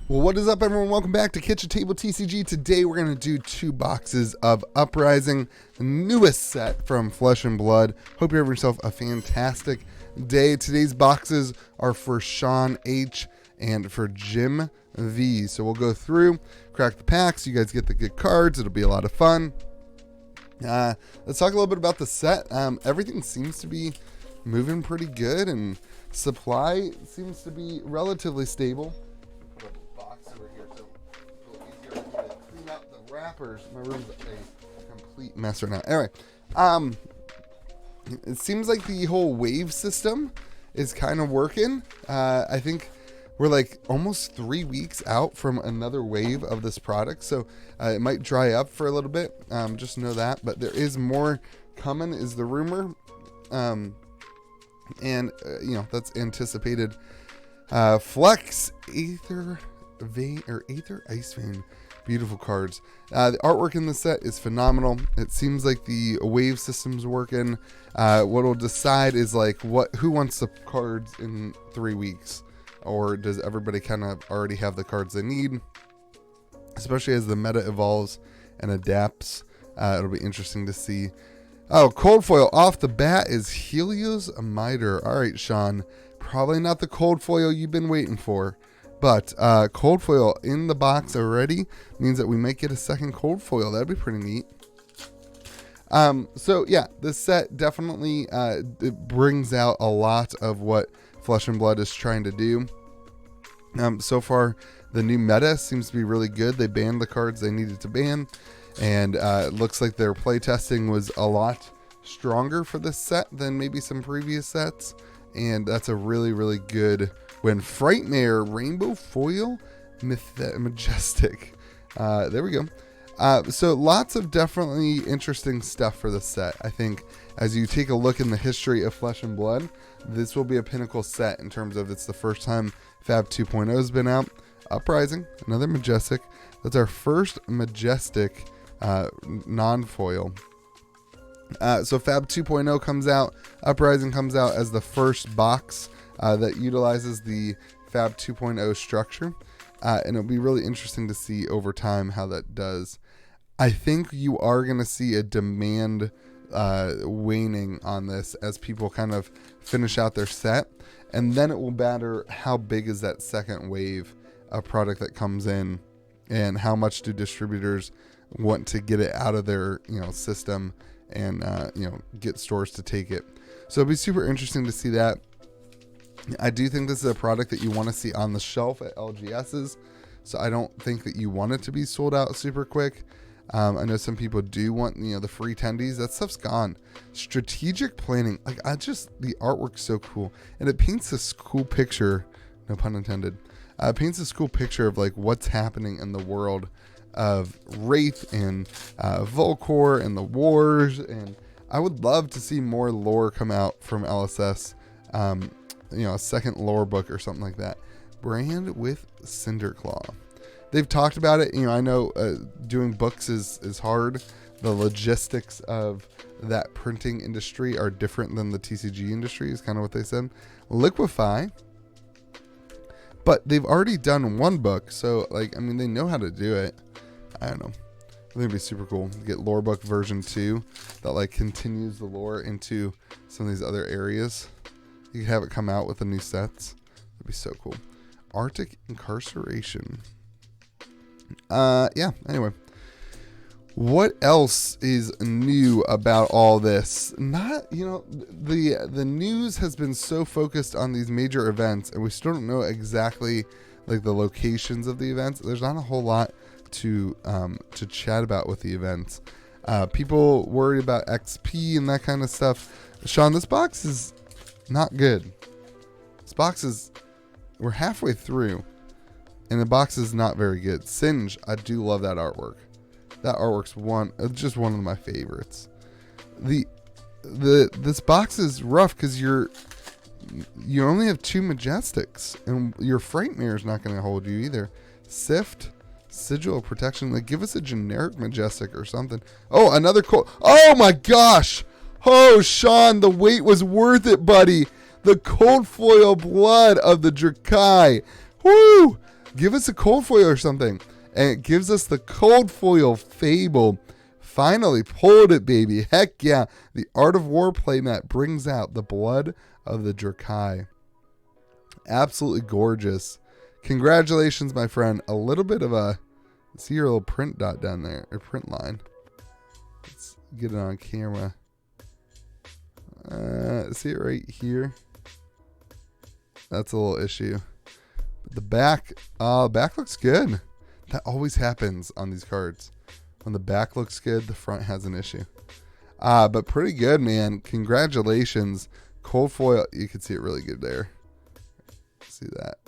Well, what is up, everyone? Welcome back to Kitchen Table TCG. Today, we're going to do 2 boxes of Uprising, the newest set from Flesh and Blood. Hope you have yourself a fantastic day. Today's boxes are for Sean H. and for Jim V. So we'll go through, crack the packs. You guys get the good cards. It'll be a lot of fun. Let's talk a little bit about the set. Everything seems to be moving pretty good, and supply seems to be relatively stable. Wrappers. My room's a complete mess right now. Anyway, it seems like the whole wave system is kind of working. I think we're like almost 3 weeks out from another wave of this product, so it might dry up for a little bit. Just know that, but there is more coming, is the rumor, and you know, that's anticipated. Flex Aether Ice Vein. Beautiful cards. The artwork in the set is phenomenal. It seems like the wave system's working. What will decide is like who wants the cards in 3 weeks, or does everybody kind of already have the cards they need? Especially as the meta evolves and adapts, it'll be interesting to see. Oh, cold foil off the bat is Helios Miter. All right, Sean, probably not the cold foil you've been waiting for. But cold foil in the box already means that we might get a second cold foil. That'd be pretty neat. So yeah, this set definitely it brings out a lot of what Flesh and Blood is trying to do. So far, the new meta seems to be really good. They banned the cards they needed to ban, and it looks like their playtesting was a lot stronger for this set than maybe some previous sets, and that's a really, really good win. Frightmare Rainbow Foil Majestic. There we go. So lots of definitely interesting stuff for the set. I think as you take a look in the history of Flesh and Blood, this will be a pinnacle set in terms of it's the first time Fab 2.0 has been out. Uprising, another Majestic. That's our first Majestic non-foil. So Fab 2.0 comes out. Uprising comes out as the first box that utilizes the Fab 2.0 structure, and it'll be really interesting to see over time how that does. I think you are going to see a demand waning on this as people kind of finish out their set, and then it will matter how big is that second wave of product that comes in, and how much do distributors want to get it out of their system and get stores to take it. So it'll be super interesting to see that. I do think this is a product that you want to see on the shelf at LGS's, so I don't think that you want it to be sold out super quick. I know some people do want the free tendies. That stuff's gone. Strategic planning, like the artwork's so cool, and it paints this cool picture, no pun intended. It paints this cool picture of like what's happening in the world of Wraith and Volcor and the wars, and I would love to see more lore come out from LSS. A second lore book or something like that. Brand with Cinderclaw. They've talked about it. I know doing books is hard. The logistics of that printing industry are different than the TCG industry, is kind of what they said. Liquefy. But they've already done one book, so they know how to do it. I don't know. I think it'd be super cool to get lore book version 2 that continues the lore into some of these other areas. You could have it come out with the new sets. That'd be so cool. Arctic Incarceration. Yeah, anyway. What else is new about all this? The news has been so focused on these major events, and we still don't know exactly the locations of the events. There's not a whole lot to chat about with the events. People worried about XP and that kind of stuff. Sean, this box is not good. This box we're halfway through, and the box is not very good. Singe, I do love that artwork. That artwork's just one of my favorites. This box is rough because you only have 2 Majestics, and your Frightmare is not going to hold you either. Sift, Sigil of Protection, give us a generic Majestic or something. Oh, another cool. Oh my gosh! Oh, Sean, the wait was worth it, buddy. The cold foil blood of the Drakai. Woo! Give us a cold foil or something. And it gives us the cold foil Fable. Finally pulled it, baby. Heck yeah. The Art of War playmat brings out the blood of the Drakai. Absolutely gorgeous. Congratulations, my friend. A little bit of a... See your little print dot down there, or print line. Let's get it on camera. See it right here? That's a little issue. But the back looks good. That always happens on these cards. When the back looks good, the front has an issue. But pretty good, man. Congratulations. Cold foil. You can see it really good there. See that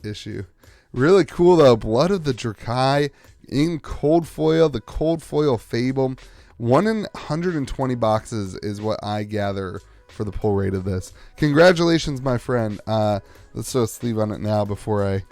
issue. Really cool, though. Blood of the Drakai in cold foil. The cold foil Fable. 1 in 120 boxes is what I gather for the pull rate of this. Congratulations, my friend. Let's throw a sleeve on it now before I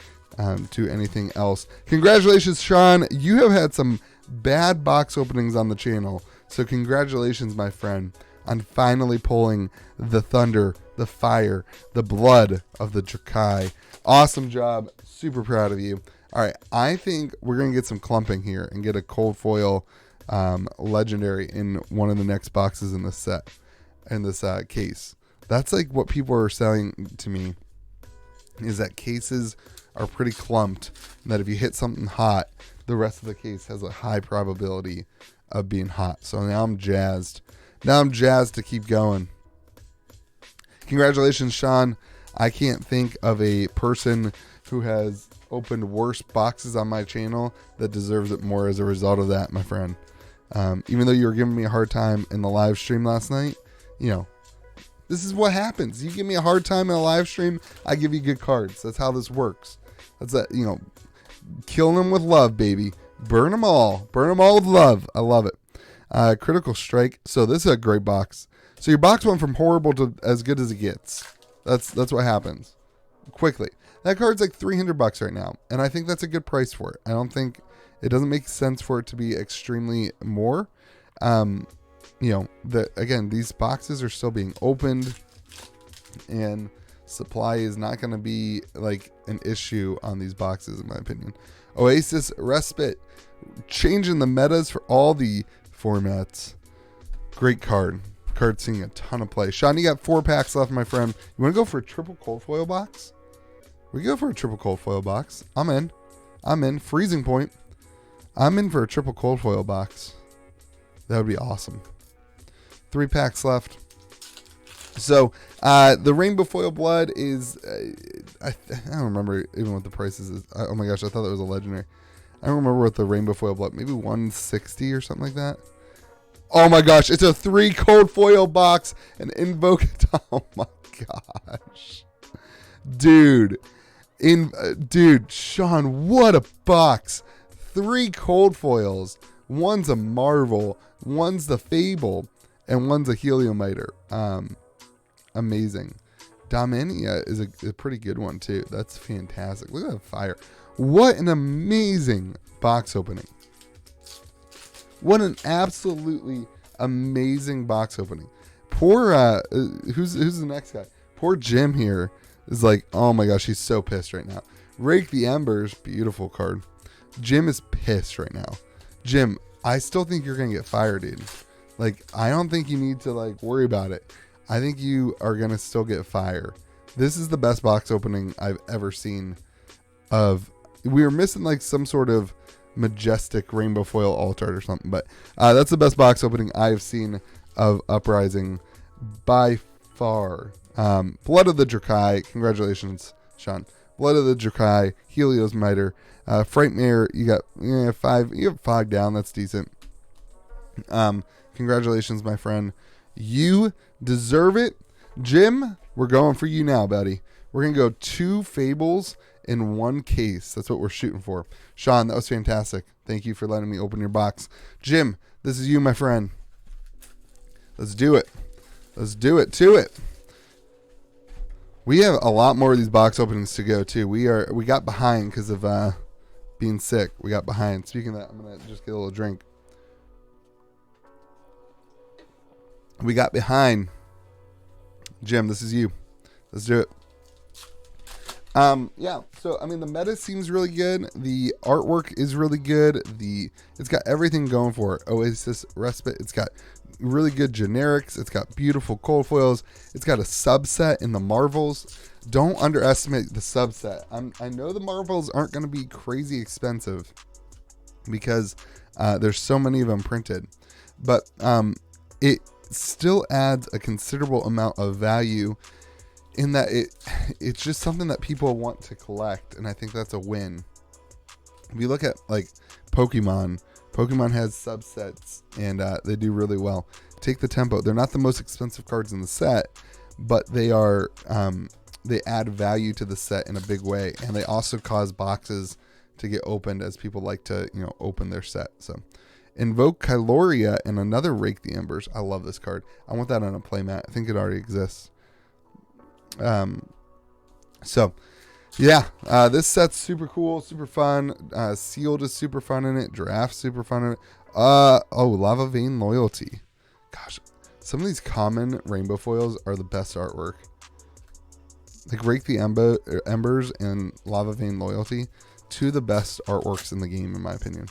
do anything else. Congratulations, Sean. You have had some bad box openings on the channel. So congratulations, my friend, on finally pulling the thunder, the fire, the blood of the Drakai. Awesome job. Super proud of you. All right, I think we're going to get some clumping here and get a cold foil legendary in one of the next boxes in this set, in this case. That's like what people are saying to me, is that cases are pretty clumped, and that if you hit something hot, the rest of the case has a high probability of being hot. So now I'm jazzed. Now I'm jazzed to keep going. Congratulations, Sean. I can't think of a person who has opened worse boxes on my channel that deserves it more as a result of that, my friend. Even though you were giving me a hard time in the live stream last night, you know, this is what happens. You give me a hard time in a live stream, I give you good cards. That's how this works. That's that, you know, killing them with love, baby. Burn them all. Burn them all with love. I love it. Critical Strike. So this is a great box. So your box went from horrible to as good as it gets. That's what happens. Quickly. That card's like $300 right now, and I think that's a good price for it. I don't think it doesn't make sense for it to be extremely more. You know, again, these boxes are still being opened, and supply is not going to be like an issue on these boxes, in my opinion. Oasis Respite, changing the metas for all the formats. Great card. Card seeing a ton of play. Sean, you got 4 packs left, my friend. You want to go for a triple cold foil box? We go for a triple cold foil box. I'm in. I'm in. Freezing point. I'm in for a triple cold foil box. That would be awesome. 3 packs left. So, the Rainbow Foil Blood is... I don't remember even what the price is. Oh my gosh, I thought that was a legendary. I don't remember what the Rainbow Foil Blood... Maybe 160 or something like that. Oh my gosh, it's a 3 cold foil box. And Invoke... Oh my gosh. Dude... dude, Sean, what a box. 3 cold foils. One's a Marvel, one's the Fable, and one's a Heliomiter. Amazing. Dominia is a pretty good one too. That's fantastic. Look at that fire. What an amazing box opening. What an absolutely amazing box opening. Poor who's the next guy? Poor Jim here is like, oh my gosh, he's so pissed right now. Rake the Embers, beautiful card. Jim is pissed right now. Jim, I still think you're gonna get fired, dude. Like, I don't think you need to like worry about it. I think you are gonna still get fire. This is the best box opening I've ever seen. We were missing like some sort of majestic rainbow foil alt art or something, but that's the best box opening I've seen of Uprising by far. Blood of the Drakai, congratulations, Sean. Blood of the Drakai, Helios Miter, Frightmare, you got 5. You have 5 down. That's decent. Congratulations, my friend. You deserve it, Jim. We're going for you now, buddy. We're gonna go 2 Fables in 1 case. That's what we're shooting for. Sean, that was fantastic. Thank you for letting me open your box. Jim, this is you, my friend. Let's do it. Let's do it to it. We have a lot more of these box openings to go too. We got behind because of being sick. We got behind. Speaking of that, I'm gonna just get a little drink. We got behind. Jim, this is you. Let's do it. Yeah, so I mean the meta seems really good. The artwork is really good. It's got everything going for it. Oasis Respite. It's got really good generics. It's got beautiful cold foils. It's got a subset in the Marvels. Don't underestimate the subset. I know the Marvels aren't going to be crazy expensive because there's so many of them printed, but it still adds a considerable amount of value in that it's just something that people want to collect, and I think that's a win. If you look at like Pokemon has subsets, and they do really well. Take the Tempo. They're not the most expensive cards in the set, but they are they add value to the set in a big way, and they also cause boxes to get opened as people like to open their set. So Invoke Kyloria and another Rake the Embers. I love this card. I want that on a playmat. I think it already exists. So yeah, this set's super cool, super fun. Sealed is super fun in it. Giraffe super fun in it. Lava Vein Loyalty. Gosh, some of these common rainbow foils are the best artwork. Like Rake the Embers and Lava Vein Loyalty, two of the best artworks in the game in my opinion.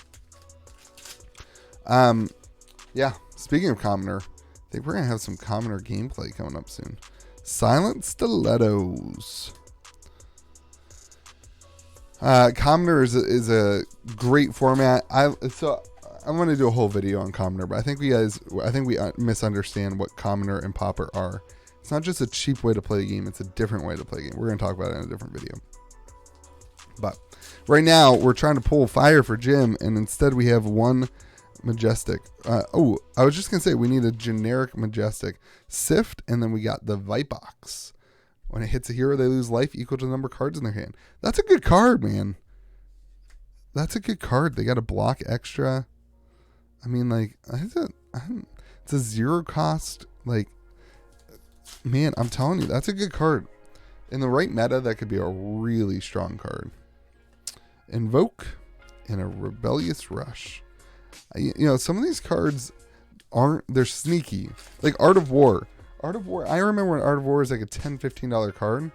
Yeah, speaking of commoner, I think we're gonna have some commoner gameplay coming up soon. Silent Stilettos. Commoner is a great format. I'm going to do a whole video on Commoner, but I think we misunderstand what Commoner and Pauper are. It's not just a cheap way to play a game; it's a different way to play a game. We're going to talk about it in a different video. But right now, we're trying to pull fire for Jim, and instead we have one Majestic. I was just going to say we need a generic Majestic. Sift, and then we got the Vipox. When it hits a hero, they lose life equal to the number of cards in their hand. That's a good card, man. That's a good card. They got a block extra. I mean, like, it's a zero cost. Like, man, I'm telling you, that's a good card. In the right meta, that could be a really strong card. Invoke and a Rebellious Rush. Some of these cards they're sneaky. Like Art of War. I remember when Art of War was like a $10, $15 card.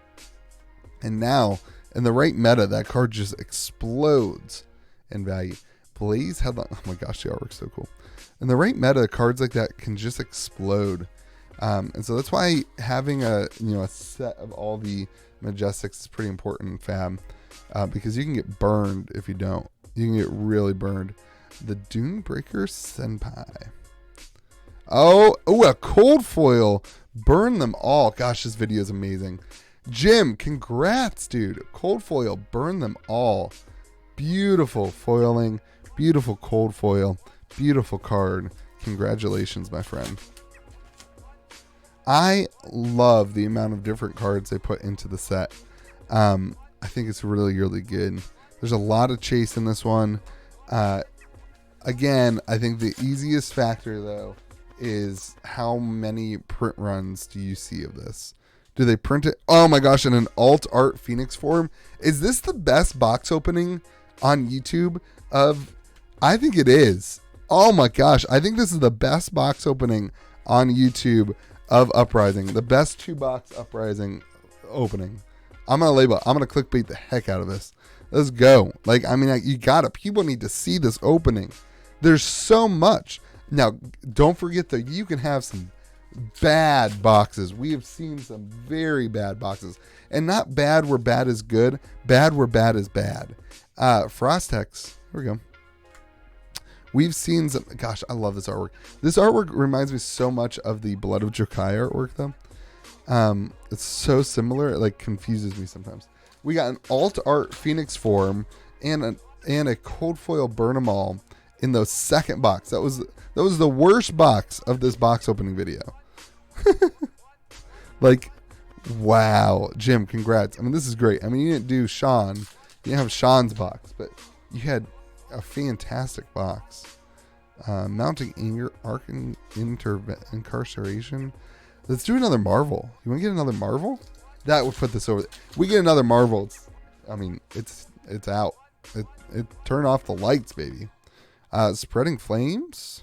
And now, in the right meta, that card just explodes in value. Blaze Headline. Oh my gosh, the artwork's so cool. In the right meta, cards like that can just explode. And so that's why having a set of all the Majestics is pretty important in Fab. Because you can get burned if you don't. You can get really burned. The Dunebreaker Senpai. A cold foil. Burn them all. Gosh, this video is amazing. Jim, congrats, dude. Cold foil. Burn them all. Beautiful foiling. Beautiful cold foil. Beautiful card. Congratulations, my friend. I love the amount of different cards they put into the set. I think it's really, really good. There's a lot of chase in this one. Again, I think the easiest factor, though, is how many print runs do you see of this? Do they print it? Oh my gosh, in an alt art Phoenix form. Is this the best box opening on YouTube of? I think it is. Oh my gosh, I think this is the best box opening on YouTube of Uprising. The best 2-box Uprising opening. I'm going to label it. I'm going to clickbait the heck out of this. Let's go. People need to see this opening. There's so much. Now, don't forget that you can have some bad boxes. We have seen some very bad boxes. And not bad where bad is good. Bad where bad is bad. Frostex. Here we go. We've seen some... Gosh, I love this artwork. This artwork reminds me so much of the Blood of Jokai artwork, though. It's so similar. It confuses me sometimes. We got an alt art Phoenix form and a cold foil Burn 'em All in the second box. That was the worst box of this box opening video. Wow. Jim, congrats. I mean, this is great. I mean, you didn't do Sean. You didn't have Sean's box, but you had a fantastic box. Mounting Anger, Arc Incarceration. Let's do another Marvel. You want to get another Marvel? That would put this over. We get another Marvel. It's out. It turn off the lights, baby. Spreading Flames.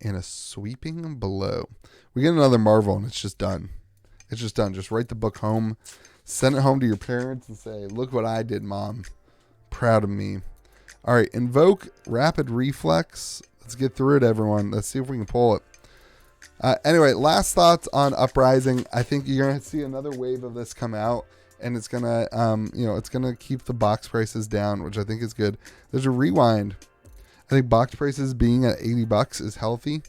And a Sweeping Blow. We get another Marvel and it's just done. It's just done. Just write the book home. Send it home to your parents and say, look what I did, Mom. Proud of me. All right, Invoke Rapid Reflex. Let's get through it, everyone. Let's see if we can pull it. Anyway, last thoughts on Uprising. I think you're going to see another wave of this come out, and it's going to, it's going to keep the box prices down, which I think is good. There's a rewind. I think box prices being at $80 is healthy.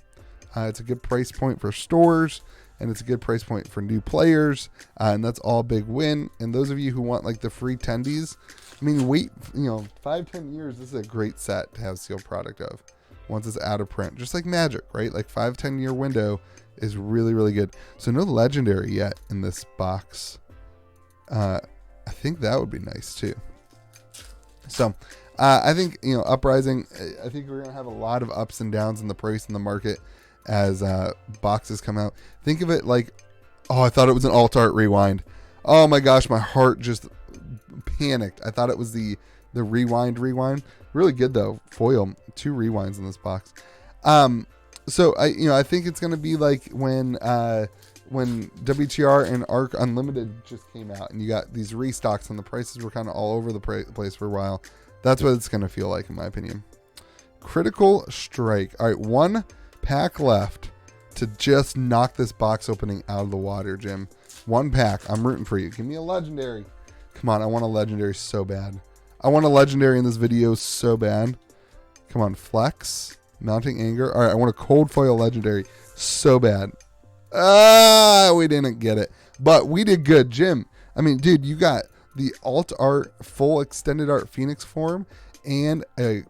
It's a good price point for stores, and it's a good price point for new players, and that's all a big win. And those of you who want like the free tendies, I mean, wait, 5-10 years, this is a great set to have sealed product of once it's out of print. Just like Magic, right? Like 5-10 year window is really, really good. So no legendary yet in this box. I think that would be nice too. So I think, Uprising, I think we're going to have a lot of ups and downs in the price in the market as boxes come out. Think of it like, oh, I thought it was an alt art rewind. Oh my gosh, my heart just panicked. I thought it was the rewind. Really good though. Foil, 2 rewinds in this box. So I think it's going to be like when WTR and Arc Unlimited just came out and you got these restocks and the prices were kind of all over the place for a while. That's what it's going to feel like, in my opinion. Critical Strike. All right, 1 pack left to just knock this box opening out of the water, Jim. 1 pack. I'm rooting for you. Give me a legendary. Come on, I want a legendary so bad. I want a legendary in this video so bad. Come on, Flex. Mounting Anger. All right, I want a cold foil legendary so bad. We didn't get it. But we did good, Jim. I mean, dude, you got the alt art, full extended art Phoenix form, and a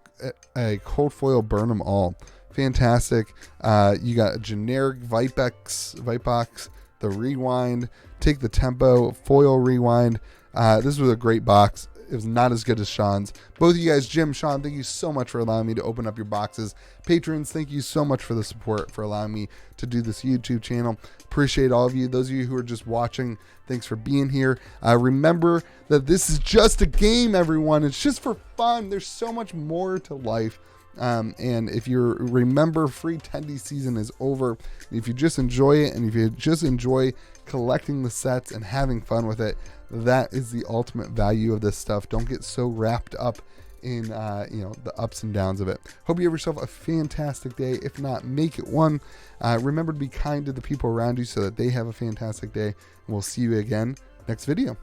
cold foil Burn 'em All. Fantastic. You got a generic Vipebox, the rewind, take the tempo, foil rewind. This was a great box. It was not as good as Sean's. Both of you guys, Jim, Sean, thank you so much for allowing me to open up your boxes. Patrons, thank you so much for the support, for allowing me to do this YouTube channel. Appreciate all of you. Those of you who are just watching, thanks for being here. Remember that this is just a game, everyone. It's just for fun. There's so much more to life. And if you remember, free tendy season is over. If you just enjoy it, and if you just enjoy collecting the sets and having fun with it, that is the ultimate value of this stuff. Don't get so wrapped up in the ups and downs of it. Hope you have yourself a fantastic day. If not, make it one. Remember to be kind to the people around you so that they have a fantastic day. And we'll see you again next video.